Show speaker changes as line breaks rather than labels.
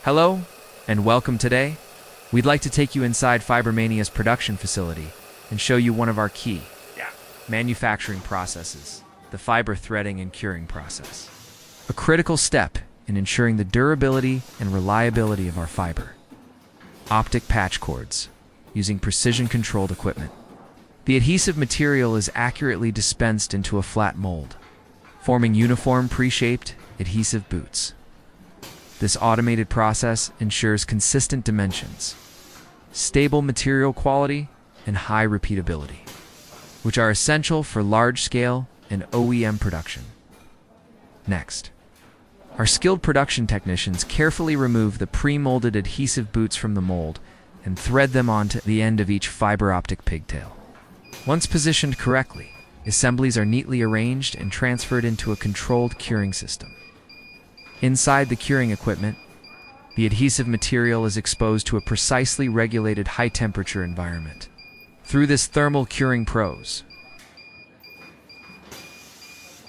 Hello, and welcome today. We'd like to take you inside FiberMania's production facility and show you one of our key manufacturing processes, the fiber threading and curing process. A critical step in ensuring the durability and reliability of our fiber. Optic patch cords, using precision-controlled equipment. The adhesive material is accurately dispensed into a flat mold, forming uniform pre-shaped adhesive boots. This automated process ensures consistent dimensions, stable material quality, and high repeatability, which are essential for large-scale and OEM production. Next, our skilled production technicians carefully remove the pre-molded adhesive boots from the mold and thread them onto the end of each fiber optic pigtail. Once positioned correctly, assemblies are neatly arranged and transferred into a controlled curing system. Inside the curing equipment, the adhesive material is exposed to a precisely regulated high-temperature environment. Through this thermal curing